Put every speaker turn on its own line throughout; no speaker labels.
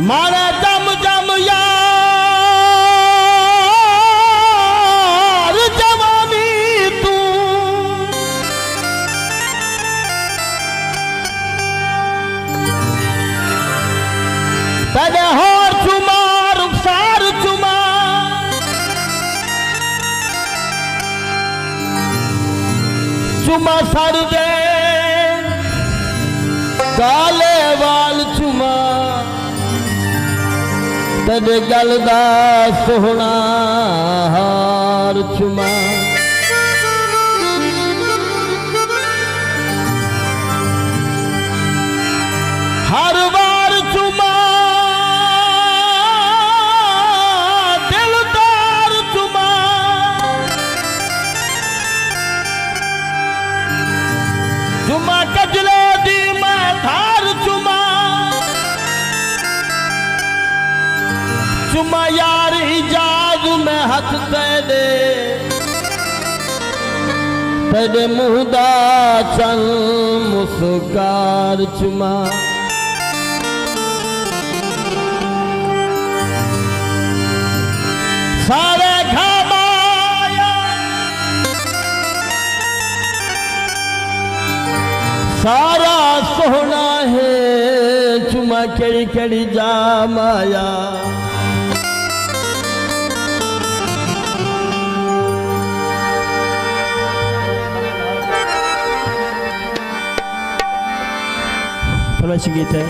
मारे जम जम यार जवानी तू तेरे होर चुमा रुखसार चुमा चुमा सर दे काले वाल चुमा तेरे गल दा सोहना हार चुमा हर बार चुमा दिलदार चुमा चुमा कजले दी मैं धार चुमा चुमा यार इजाज में हथ तेरे तेरे मुँह दा चल मुस्कार चुमा सारे घामाया सारा सोहना है चुमा केड़ी केड़ी जामाया फरमाइश गीत है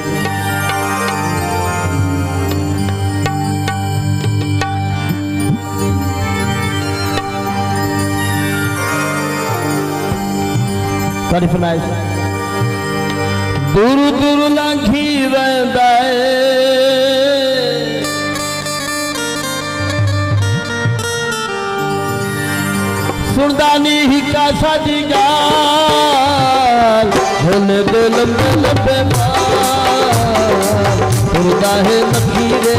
सारी फरमाइश दूर दूर लंघी वेंदा सुनदा नी हिका साडी गाल होने दे लंबे लंबे बाल सुनदा है नखीरे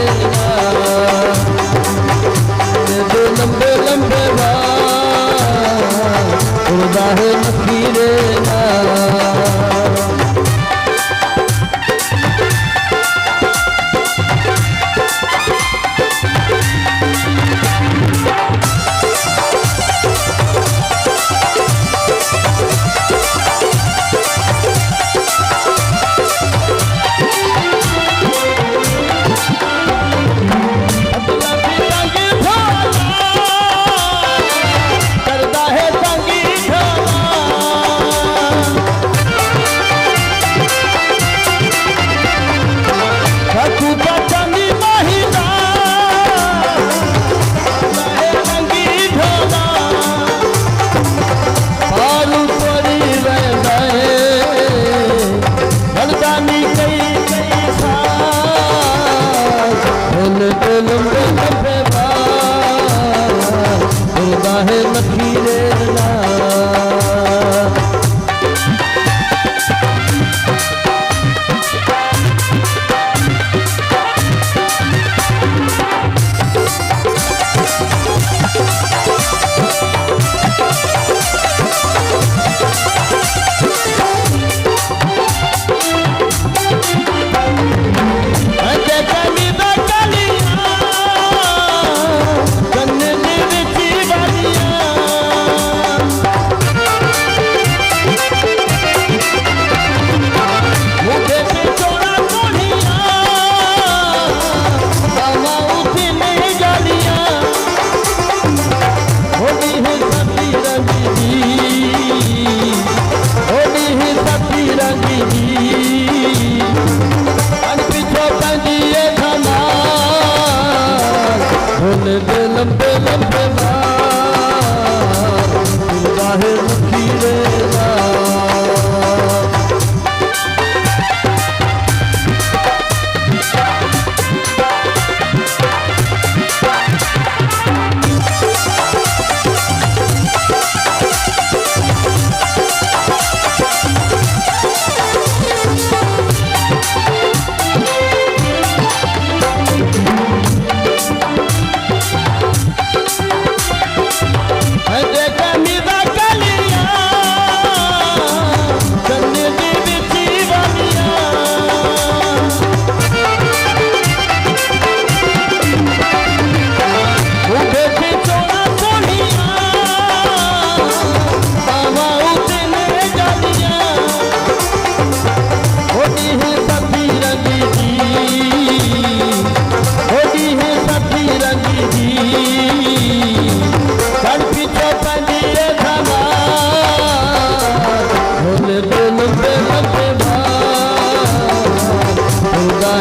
होने दे लंबे लंबे बाल सुनदा है नखीरे करदा है संगी ढोला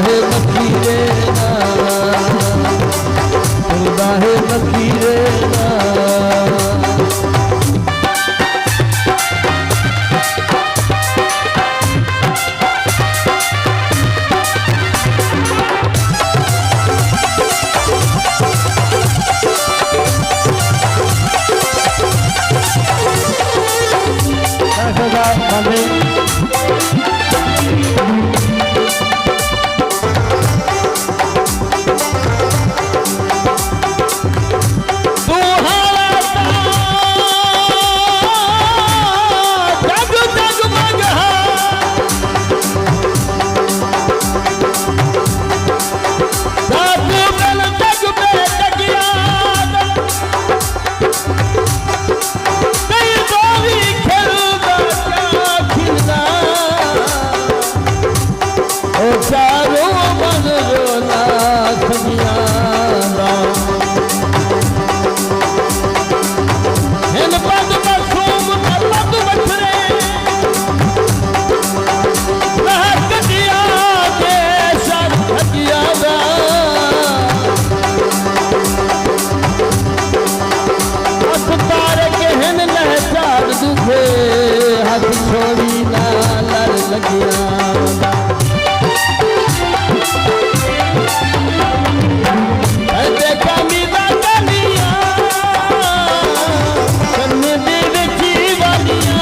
है मखीरे ना, फिरदा है मखीरे ना। हाथ छोड़ी ना लड़ लगिया देखा मीरा कनिया कन्ने दे बेची वालिया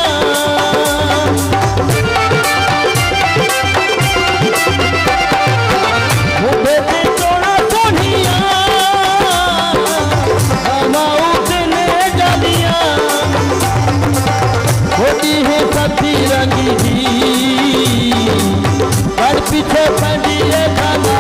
वो बेटे चोड़ा सोनिया उठने जालिया होती है सती रंगी जी पर पीछे पंडिये खाना